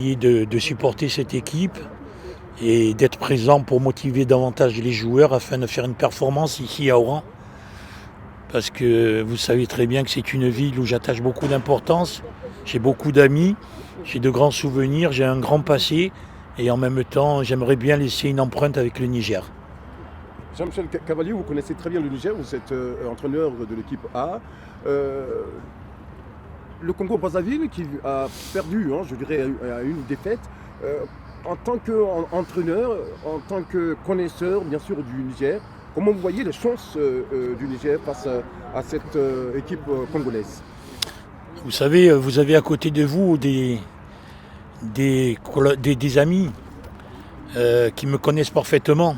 essayer de supporter cette équipe et d'être présent pour motiver davantage les joueurs afin de faire une performance ici à Oran. Parce que vous savez très bien que c'est une ville où j'attache beaucoup d'importance. J'ai beaucoup d'amis, j'ai de grands souvenirs, j'ai un grand passé et en même temps j'aimerais bien laisser une empreinte avec le Niger. Jean-Michel Cavalier, vous connaissez très bien le Niger, vous êtes entraîneur de l'équipe A. Le Congo-Brazzaville qui a perdu, je dirais, à une défaite. En tant qu'entraîneur, en tant que connaisseur bien sûr du Niger, comment vous voyez les chances du Niger face à cette équipe congolaise? Vous savez, vous avez à côté de vous des amis qui me connaissent parfaitement.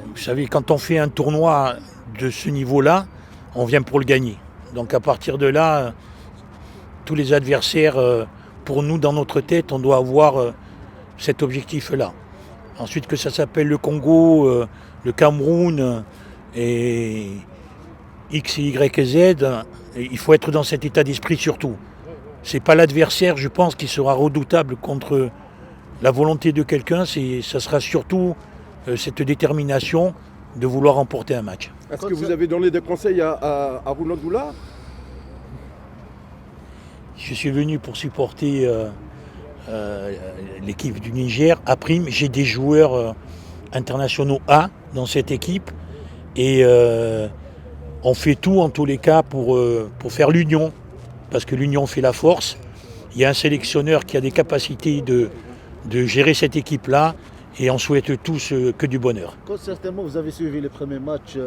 Vous savez, quand on fait un tournoi de ce niveau-là, on vient pour le gagner. Donc à partir de là, tous les adversaires, pour nous, dans notre tête, on doit avoir cet objectif-là. Ensuite, que ça s'appelle le Congo, le Cameroun et X, Y et Z, il faut être dans cet état d'esprit surtout. C'est pas l'adversaire, je pense, qui sera redoutable contre la volonté de quelqu'un, ça sera surtout cette détermination de vouloir remporter un match. Est-ce que vous avez donné des conseils à Rouno Doula? Je suis venu pour supporter l'équipe du Niger à prime. J'ai des joueurs internationaux A dans cette équipe et on fait tout en tous les cas pour faire l'union, parce que l'union fait la force. Il y a un sélectionneur qui a des capacités de gérer cette équipe-là et on souhaite tous que du bonheur. Certainement, vous avez suivi le premier match,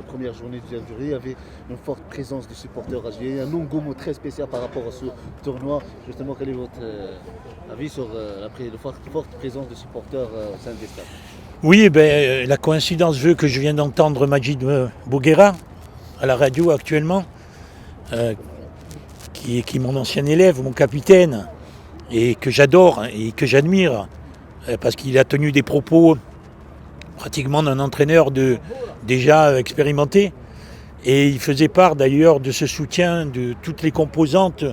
première journée du Algérie. Il y avait une forte présence des supporters algériens, un engouement très spécial par rapport à ce tournoi. Justement, quel est votre avis sur la forte présence des supporters au sein des stades? Oui, la coïncidence veut que je viens d'entendre Majid Bouguera à la radio actuellement, qui est mon ancien élève, mon capitaine, et que j'adore et que j'admire, parce qu'il a tenu des propos pratiquement d'un entraîneur déjà expérimenté. Et il faisait part d'ailleurs de ce soutien de toutes les composantes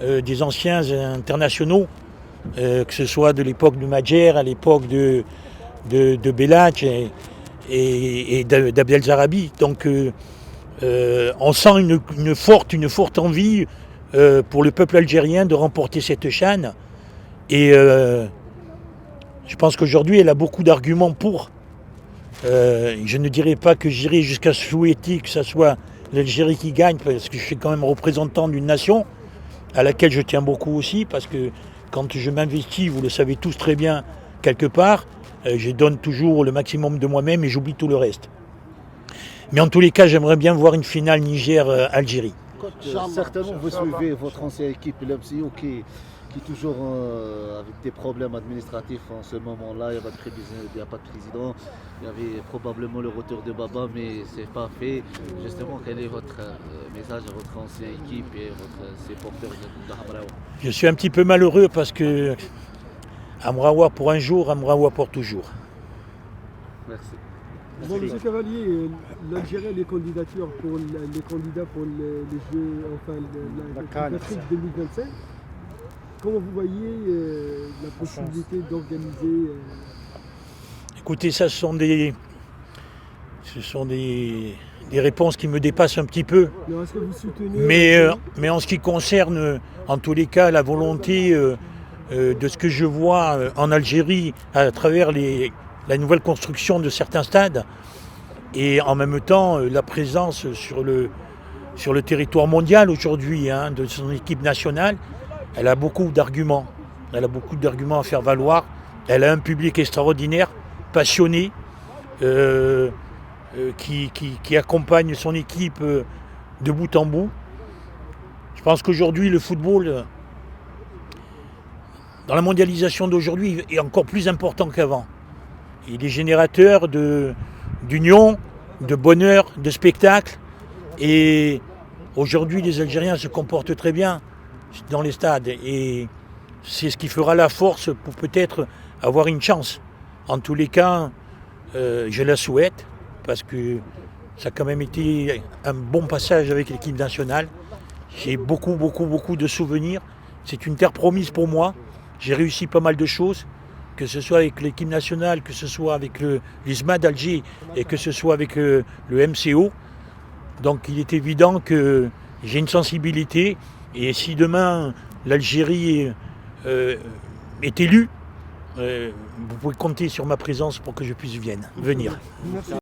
des anciens internationaux, que ce soit de l'époque de Madjer, à l'époque de Belach et d'Abdel Zarabi. Donc on sent une forte envie pour le peuple algérien de remporter cette CHAN. Et je pense qu'aujourd'hui, elle a beaucoup d'arguments pour. Je ne dirais pas que j'irai jusqu'à souhaiter que ce soit l'Algérie qui gagne, parce que je suis quand même représentant d'une nation à laquelle je tiens beaucoup aussi, parce que quand je m'investis, vous le savez tous très bien, quelque part, je donne toujours le maximum de moi-même et j'oublie tout le reste. Mais en tous les cas, j'aimerais bien voir une finale Niger-Algérie. Certainement, vous suivez votre ancienne équipe, l'MCO, qui est toujours avec des problèmes administratifs en ce moment-là. Il n'y a pas de président. Il y avait probablement le retour de Baba, mais ce n'est pas fait. Justement, quel est votre message à votre ancienne équipe et votre supporter de Hamraoua? Je suis un petit peu malheureux parce que Hamraoua pour un jour, Hamraoua pour toujours. Merci. Bon, M. Cavalier, l'Algérie a les candidatures pour les candidats pour les Jeux, enfin l'Afrique 2025. Comment vous voyez la possibilité d'organiser Écoutez, ça, ce sont des réponses qui me dépassent un petit peu. Est-ce que vous soutenez mais en ce qui concerne, en tous les cas, la volonté de ce que je vois en Algérie à travers la nouvelle construction de certains stades et en même temps la présence sur le territoire mondial aujourd'hui de son équipe nationale, elle a beaucoup d'arguments. Elle a beaucoup d'arguments à faire valoir. Elle a un public extraordinaire, passionné, qui accompagne son équipe de bout en bout. Je pense qu'aujourd'hui, le football, dans la mondialisation d'aujourd'hui, est encore plus important qu'avant. Il est générateur d'union, de bonheur, de spectacle. Et aujourd'hui, les Algériens se comportent très bien dans les stades. Et c'est ce qui fera la force pour peut-être avoir une chance. En tous les cas, je la souhaite, parce que ça a quand même été un bon passage avec l'équipe nationale. J'ai beaucoup de souvenirs. C'est une terre promise pour moi. j'ai réussi pas mal de choses, que ce soit avec l'équipe nationale, que ce soit avec l'ISMA d'Alger et que ce soit avec le MCO. Donc il est évident que j'ai une sensibilité et si demain l'Algérie est élue, vous pouvez compter sur ma présence pour que je puisse venir.